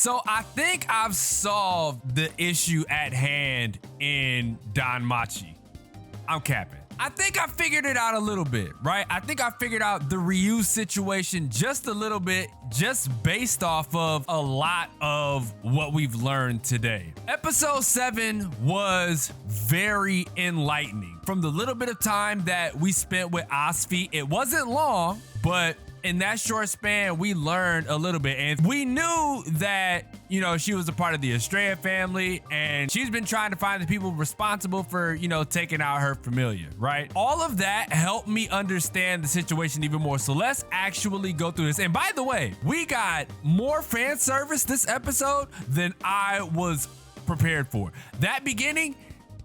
So I think I've solved the issue at hand in DanMachi. I'm capping. I think I figured it out a little bit, right? I think I figured out the Ryu situation just a little bit, just based off of a lot of what we've learned today. Episode 7 was very enlightening. From the little bit of time that we spent with Asfi, it wasn't long, but in that short span, we learned a little bit, and we knew that, you know, she was a part of the Estrella family, and she's been trying to find the people responsible for, you know, taking out her familia, right? All of that helped me understand the situation even more. So let's actually go through this. And by the way, we got more fan service this episode than I was prepared for. That beginning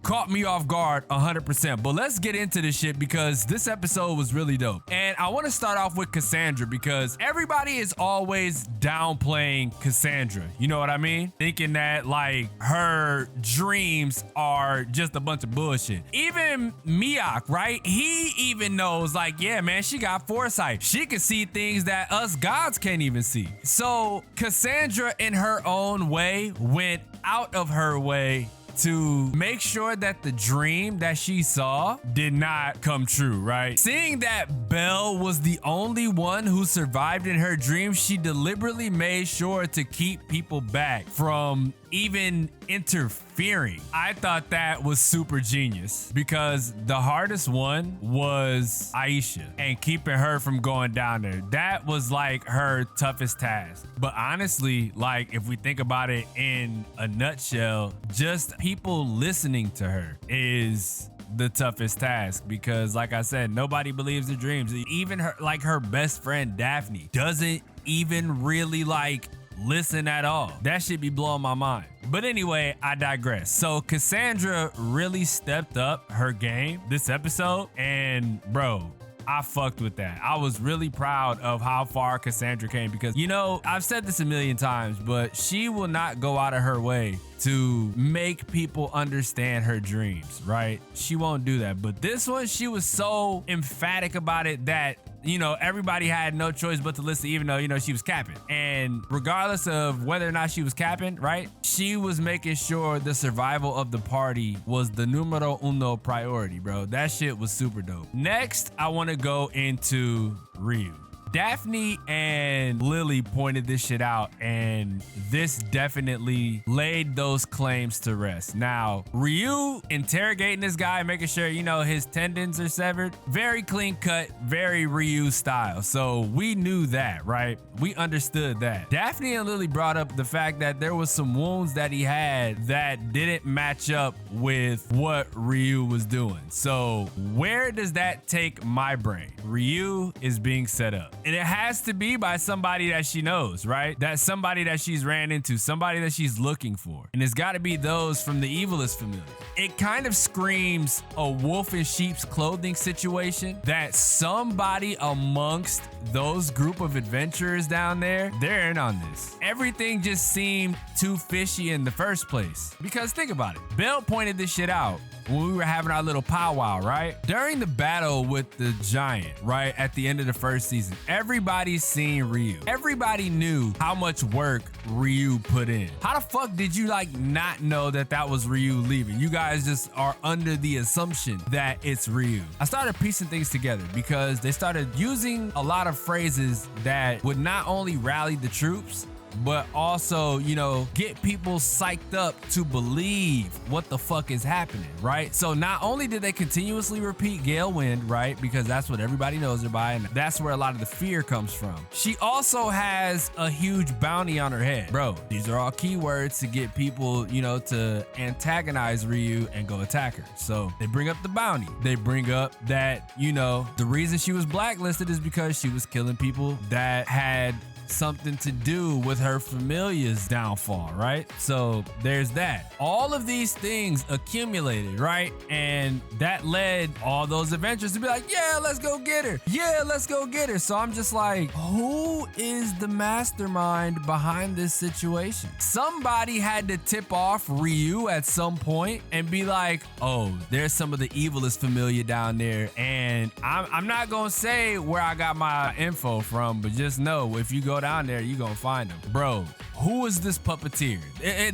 caught me off guard 100%. But let's get into this shit because this episode was really dope. And I want to start off with Cassandra because everybody is always downplaying Cassandra. You know what I mean? Thinking that like her dreams are just a bunch of bullshit. Even Miak, right? He even knows like, yeah, man, she got foresight. She can see things that us gods can't even see. So Cassandra in her own way went out of her way to make sure that the dream that she saw did not come true, right? Seeing that Belle was the only one who survived in her dream, she deliberately made sure to keep people back from even interfering. I thought that was super genius because the hardest one was Aisha and keeping her from going down there. That was like her toughest task. But honestly, like if we think about it in a nutshell, just people listening to her is the toughest task because like I said, nobody believes the dreams. Even her, like her best friend Daphne doesn't even really like listen at all. That should be blowing my mind. But anyway, I digress. So Cassandra really stepped up her game this episode, and bro, I fucked with that. I was really proud of how far Cassandra came because, you know, I've said this a million times, but she will not go out of her way to make people understand her dreams, right? She won't do that. But this one, she was so emphatic about it that, you know, everybody had no choice but to listen, even though, you know, she was capping. And regardless of whether or not she was capping, right? She was making sure the survival of the party was the numero uno priority, bro. That shit was super dope. Next, I want to go into Ryu. Daphne and Lily pointed this shit out, and this definitely laid those claims to rest. Now, Ryu interrogating this guy, making sure, you know, his tendons are severed. Very clean cut, very Ryu style. So we knew that, right? We understood that. Daphne and Lily brought up the fact that there was some wounds that he had that didn't match up with what Ryu was doing. So where does that take my brain? Ryu is being set up. And it has to be by somebody that she knows, right? That's somebody that she's ran into, somebody that she's looking for. And it's got to be those from the evilest familiar. It kind of screams a wolf in sheep's clothing situation that somebody amongst those group of adventurers down there, they're in on this. Everything just seemed too fishy in the first place. Because think about it. Belle pointed this shit out when we were having our little powwow, right? During the battle with the giant, right? At the end of the first season, everybody's seen Ryu. Everybody knew how much work Ryu put in. How the fuck did you like not know that that was Ryu leaving? You guys just are under the assumption that it's Ryu. I started piecing things together because they started using a lot of phrases that would not only rally the troops, but also, you know, get people psyched up to believe what the fuck is happening, right? So not only did they continuously repeat Gale Wind, right? Because that's what everybody knows her by, and that's where a lot of the fear comes from. She also has a huge bounty on her head. Bro, these are all keywords to get people, you know, to antagonize Ryu and go attack her. So they bring up the bounty. They bring up that, you know, the reason she was blacklisted is because she was killing people that had something to do with her familia's downfall, right? So there's that. All of these things accumulated, right? And that led all those adventures to be like, yeah, let's go get her. Yeah, let's go get her. So I'm just like, who is the mastermind behind this situation? Somebody had to tip off Ryu at some point and be like, oh, there's some of the evilest familia down there. And I'm not gonna say where I got my info from, but just know if you go go down there, you gonna find him. Bro, who is this puppeteer?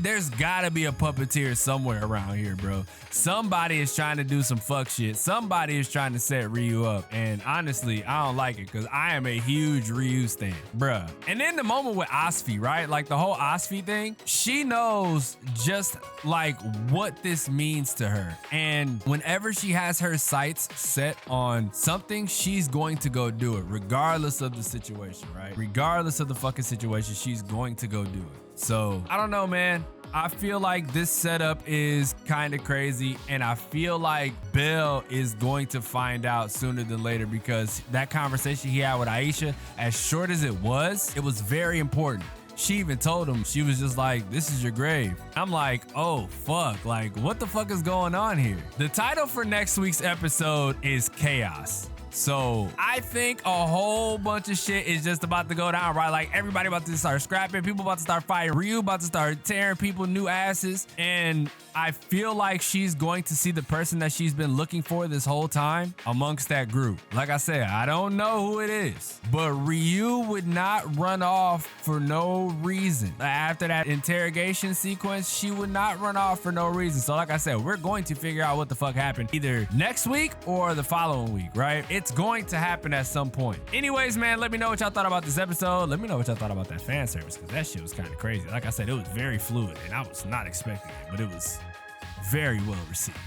There's gotta be a puppeteer somewhere around here, bro. Somebody is trying to do some fuck shit. Somebody is trying to set Ryu up. And honestly, I don't like it because I am a huge Ryu stan, bruh. And then the moment with Asfi, right? Like the whole Asfi thing, she knows just like what this means to her. And whenever she has her sights set on something, she's going to go do it, regardless of the situation, right? Regardless of the fucking situation, she's going to go do it. So I don't know, man. I feel like this setup is kind of crazy, and I feel like Bell is going to find out sooner than later, because that conversation he had with Aisha, as short as it was very important. She even told him, she was just like, this is your grave. I'm like, oh fuck, like what the fuck is going on here? The title for next week's episode is Chaos. So I think a whole bunch of shit is just about to go down, right? Like everybody about to start scrapping, people about to start fighting, Ryu about to start tearing people new asses. And I feel like she's going to see the person that she's been looking for this whole time amongst that group. Like I said, I don't know who it is, but Ryu would not run off for no reason. After that interrogation sequence, she would not run off for no reason. So like I said, we're going to figure out what the fuck happened either next week or the following week, right? It's going to happen at some point. Anyways, man, let me know what y'all thought about this episode. Let me know what y'all thought about that fan service, because that shit was kind of crazy. Like I said, it was very fluid, and I was not expecting it, but it was very well received.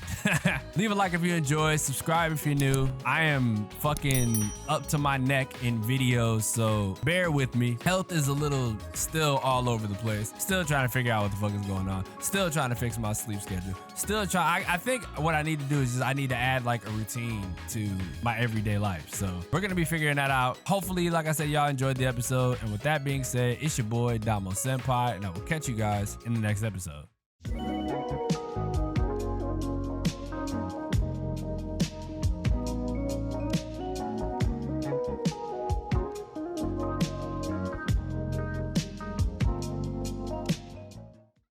Leave a like if you enjoyed, subscribe if you're new. I am fucking up to my neck in videos, so bear with me. Health is a little still all over the place. Still trying to figure out what the fuck is going on. Still trying to fix my sleep schedule. Still trying. I think what I need to do is just I need to add like a routine to my everyday life. So we're gonna be figuring that out. Hopefully, like I said, y'all enjoyed the episode. And with that being said, it's your boy DanMachi, and I will catch you guys in the next episode.